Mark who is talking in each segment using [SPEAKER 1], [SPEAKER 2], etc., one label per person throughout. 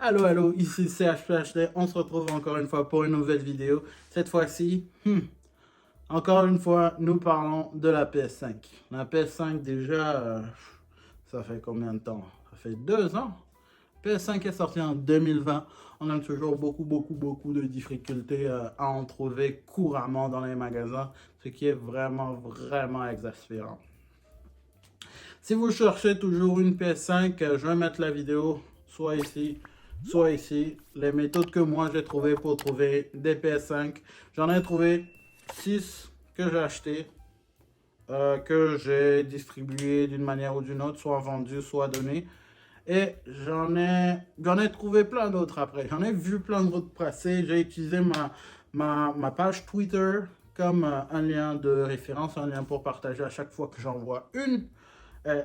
[SPEAKER 1] Allô, ici c'est HPHD, on se retrouve encore une fois pour une nouvelle vidéo. Cette fois-ci, encore une fois, nous parlons de la PS5. La PS5 déjà, ça fait combien de temps? Ça fait 2 ans. PS5 est sorti en 2020. On a toujours beaucoup de difficultés à en trouver couramment dans les magasins, ce qui est vraiment exaspérant. Si vous cherchez toujours une PS5, je vais mettre la vidéo soit ici. Les méthodes que moi j'ai trouvées pour trouver des PS5. J'en ai trouvé 6 que j'ai acheté, que j'ai distribué d'une manière ou d'une autre, soit vendu, soit donné. Et j'en ai trouvé plein d'autres après. J'en ai vu plein d'autres passer. J'ai utilisé ma page Twitter comme un lien de référence, un lien pour partager à chaque fois que j'en vois une. Euh,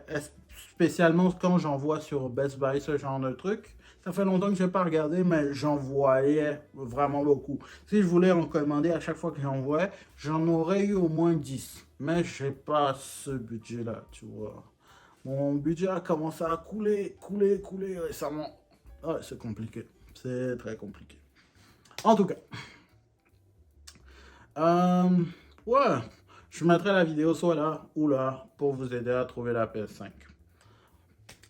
[SPEAKER 1] Spécialement quand j'en vois sur Best Buy, ce genre de truc. Ça fait longtemps que je n'ai pas regardé, mais j'en voyais vraiment beaucoup. Si je voulais en commander à chaque fois que j'en voyais, j'en aurais eu au moins 10. Mais je n'ai pas ce budget-là, tu vois. Mon budget a commencé à couler récemment. Ouais, c'est compliqué. C'est très compliqué. En tout cas, euh, ouais, je mettrai la vidéo soit là ou là pour vous aider à trouver la PS5.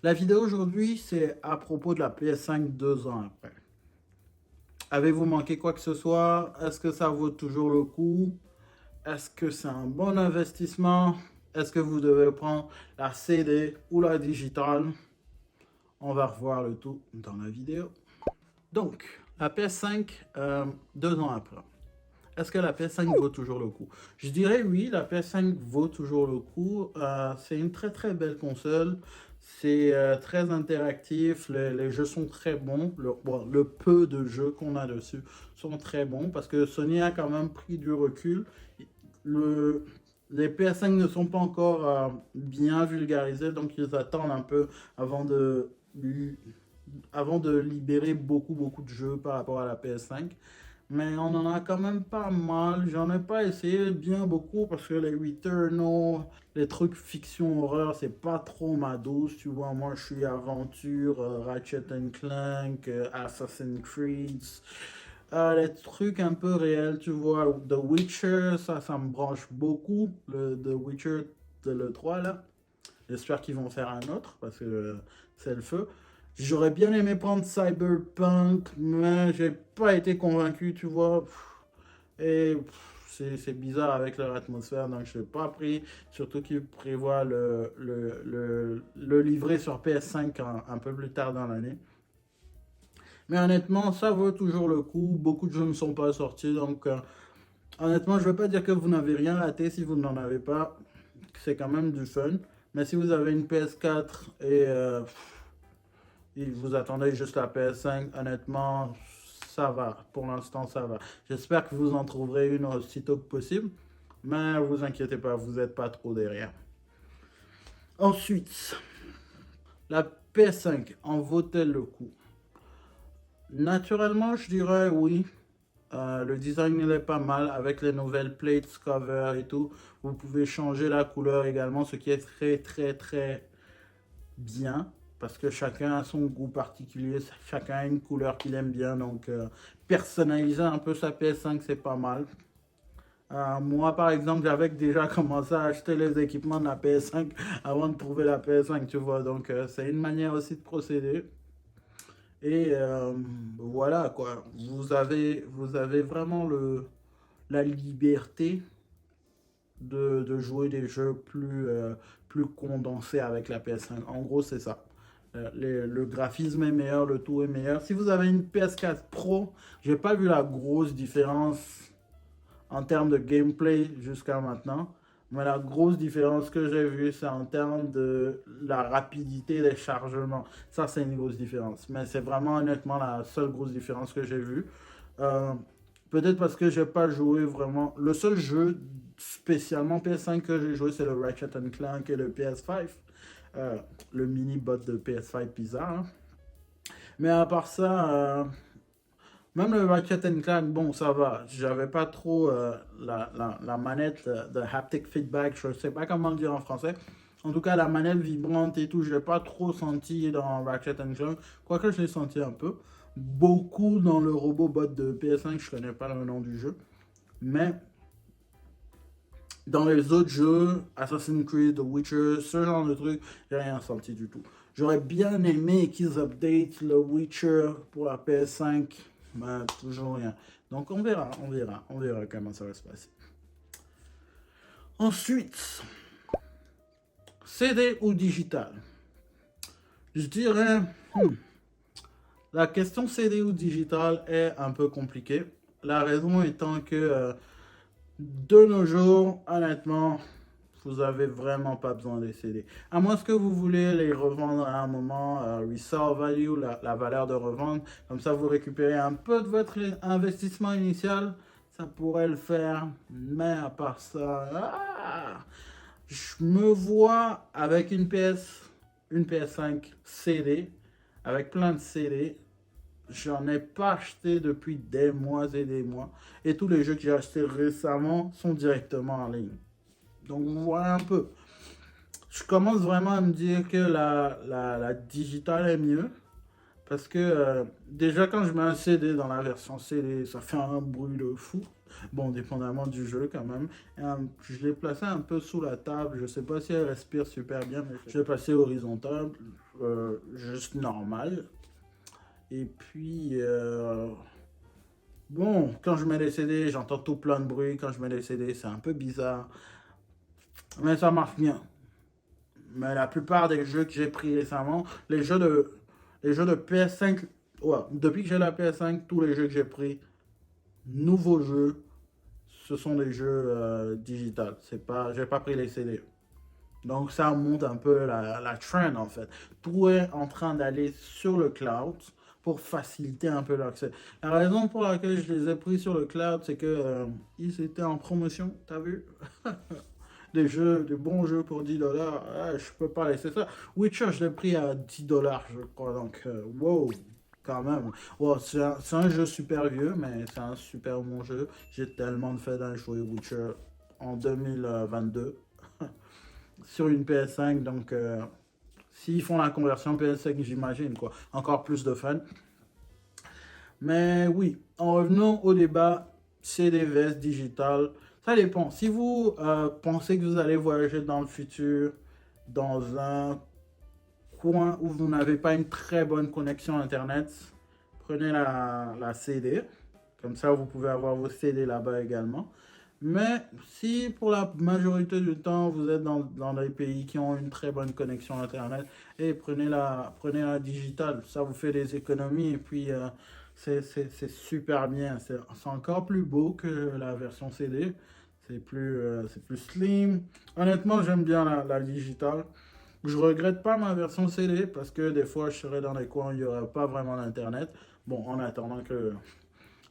[SPEAKER 1] La vidéo aujourd'hui, c'est à propos de la PS5 2 ans après. Avez-vous manqué quoi que ce soit? Est-ce que ça vaut toujours le coup? Est-ce que c'est un bon investissement? Est-ce que vous devez prendre la CD ou la digitale? On va revoir le tout dans la vidéo. Donc, la PS5, 2 ans après. Est-ce que la PS5 vaut toujours le coup? Je dirais oui, la PS5 vaut toujours le coup. C'est une très belle console. C'est très interactif. Les jeux sont très bons. Le peu de jeux qu'on a dessus sont très bons parce que Sony a quand même pris du recul. Le, les PS5 ne sont pas encore bien vulgarisés, donc ils attendent un peu avant de, avant de libérer beaucoup de jeux par rapport à la PS5. Mais on en a quand même pas mal. J'en ai pas essayé bien beaucoup parce que les Returnal, les trucs fiction horreur, c'est pas trop ma dose. Tu vois, moi je suis aventure, Ratchet and Clank, Assassin's Creed. Les trucs un peu réels, tu vois, The Witcher, ça me branche beaucoup. Le The Witcher de l'E3 là. J'espère qu'ils vont faire un autre parce que c'est le feu. J'aurais bien aimé prendre Cyberpunk, mais j'ai pas été convaincu, tu vois. Et c'est bizarre avec leur atmosphère, donc je l'ai pas pris. Surtout qu'ils prévoient le livrer sur PS5 un peu plus tard dans l'année. Mais honnêtement, ça vaut toujours le coup. Beaucoup de jeux ne sont pas sortis, donc honnêtement, je ne veux pas dire que vous n'avez rien raté si vous n'en avez pas. C'est quand même du fun. Mais si vous avez une PS4 et vous attendez juste la PS5, honnêtement, ça va. Pour l'instant, ça va. J'espère que vous en trouverez une aussitôt que possible. Mais vous inquiétez pas, vous n'êtes pas trop derrière. Ensuite, la PS5 en vaut-elle le coup? Naturellement, je dirais oui. Le design il est pas mal avec les nouvelles plates, cover et tout. Vous pouvez changer la couleur également, ce qui est très bien parce que chacun a son goût particulier, chacun a une couleur qu'il aime bien. Donc personnaliser un peu sa PS5 c'est pas mal. Moi par exemple j'avais déjà commencé à acheter les équipements de la PS5 avant de trouver la PS5, tu vois. Donc c'est une manière aussi de procéder. Et voilà quoi, vous avez vraiment la liberté de jouer des jeux plus condensés avec la PS5. En gros, c'est ça. Le graphisme est meilleur, le tout est meilleur. Si vous avez une PS4 Pro, j'ai pas vu la grosse différence en termes de gameplay jusqu'à maintenant. Mais la grosse différence que j'ai vue, c'est en termes de la rapidité des chargements. Ça, c'est une grosse différence. Mais c'est vraiment honnêtement la seule grosse différence que j'ai vue. Euh, Peut-être parce que j'ai pas joué vraiment. Le seul jeu spécialement PS5 que j'ai joué, c'est le Ratchet Clank et le PS5. Euh, le mini-bot de PS5 bizarre, hein. Mais à part ça, même le Ratchet Clank, bon, ça va. J'avais pas trop la manette de haptic feedback, je sais pas comment le dire en français. En tout cas, la manette vibrante et tout, je l'ai pas trop senti dans Ratchet Clank. Quoique je l'ai senti un peu. Beaucoup dans le robot bot de PS5, je connais pas le nom du jeu. Mais dans les autres jeux, Assassin's Creed, The Witcher, ce genre de trucs, j'ai rien senti du tout. J'aurais bien aimé qu'ils updatent le Witcher pour la PS5, mais toujours rien. Donc on verra comment ça va se passer. Ensuite, CD ou digital? Je dirais, la question CD ou digital est un peu compliquée. La raison étant que de nos jours, honnêtement, vous avez vraiment pas besoin des CD. À moins que vous voulez les revendre à un moment, resale value, la valeur de revente. Comme ça, vous récupérez un peu de votre investissement initial. Ça pourrait le faire. Mais à part ça, je me vois avec une PS5 CD, avec plein de CD. J'en ai pas acheté depuis des mois et des mois. Et tous les jeux que j'ai achetés récemment sont directement en ligne. Donc voilà un peu. Je commence vraiment à me dire que la digitale est mieux. Parce que déjà quand je mets un CD dans la version CD, ça fait un bruit de fou. Bon, dépendamment du jeu quand même. Et, je l'ai placé un peu sous la table. Je sais pas si elle respire super bien, mais je l'ai placé horizontal, juste normal. Et puis, bon, quand je mets les CD, j'entends tout plein de bruit. Quand je mets les CD, c'est un peu bizarre. Mais ça marche bien. Mais la plupart des jeux que j'ai pris récemment, les jeux de PS5, ouais, depuis que j'ai la PS5, tous les jeux que j'ai pris, nouveaux jeux, ce sont des jeux digitales. C'est pas, j'ai pas pris les CD. Donc ça monte un peu la trend en fait. Tout est en train d'aller sur le cloud pour faciliter un peu l'accès. La raison pour laquelle je les ai pris sur le cloud, c'est que ils étaient en promotion, t'as vu? Des jeux, des bons jeux pour 10 dollars. Ah, je peux pas laisser ça. Witcher, je l'ai pris à 10 dollars, je crois. Donc, wow, quand même. Wow, c'est un jeu super vieux, mais c'est un super bon jeu. J'ai tellement de fait d'aller jouer Witcher en 2022 sur une PS5. Donc, s'ils font la conversion PS5, j'imagine, quoi. Encore plus de fun. Mais oui, en revenant au débat, c'est des vestes digitales. Ça dépend. Si vous pensez que vous allez voyager dans le futur, dans un coin où vous n'avez pas une très bonne connexion Internet, prenez la CD. Comme ça, vous pouvez avoir vos CD là-bas également. Mais si pour la majorité du temps, vous êtes dans des pays qui ont une très bonne connexion Internet, et prenez la digitale, ça vous fait des économies et puis c'est super bien. C'est encore plus beau que la version CD. C'est plus slim. Honnêtement, j'aime bien la digitale. Je regrette pas ma version CD parce que des fois, je serais dans des coins où il n'y aurait pas vraiment d'Internet. Bon, en attendant que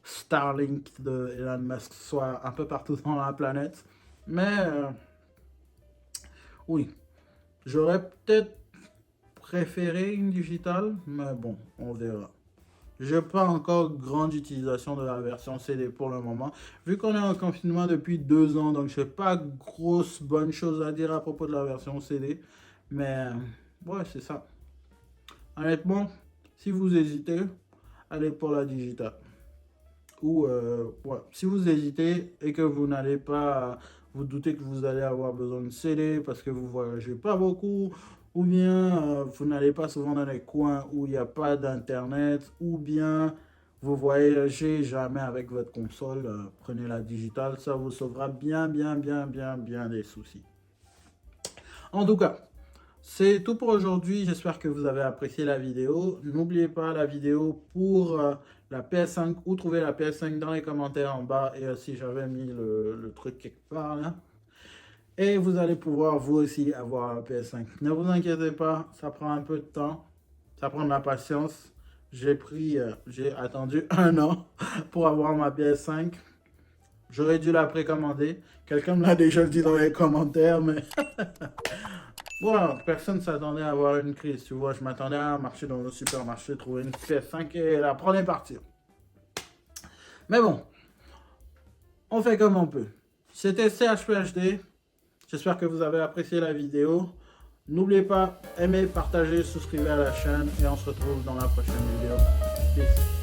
[SPEAKER 1] Starlink de Elon Musk soit un peu partout dans la planète. Mais oui, j'aurais peut-être préféré une digitale, mais bon, on verra. Je n'ai pas encore grande utilisation de la version CD pour le moment, vu qu'on est en confinement depuis 2 ans, donc je n'ai pas grosse bonne chose à dire à propos de la version CD. Mais ouais, c'est ça. Honnêtement, si vous hésitez, allez pour la digitale. Ou ouais, si vous hésitez et que vous n'allez pas, vous doutez que vous allez avoir besoin de CD parce que vous voyagez pas beaucoup, ou bien vous n'allez pas souvent dans les coins où il n'y a pas d'internet, ou bien vous voyagez jamais avec votre console, prenez la digitale, ça vous sauvera bien des soucis. En tout cas, c'est tout pour aujourd'hui. J'espère que vous avez apprécié la vidéo. N'oubliez pas la vidéo pour la PS5 ou trouver la PS5 dans les commentaires en bas. Et aussi, j'avais mis le truc quelque part là. Et vous allez pouvoir vous aussi avoir la PS5. Ne vous inquiétez pas, ça prend un peu de temps. Ça prend de la patience. J'ai attendu 1 an pour avoir ma PS5. J'aurais dû la précommander. Quelqu'un me l'a déjà dit dans les commentaires, mais bon, personne ne s'attendait à avoir une crise, tu vois. Je m'attendais à marcher dans le supermarché, trouver une PS5 et la prendre et partir. Mais bon, on fait comme on peut. C'était CHPHD. J'espère que vous avez apprécié la vidéo. N'oubliez pas, aimez, partagez, souscrivez à la chaîne et on se retrouve dans la prochaine vidéo. Peace.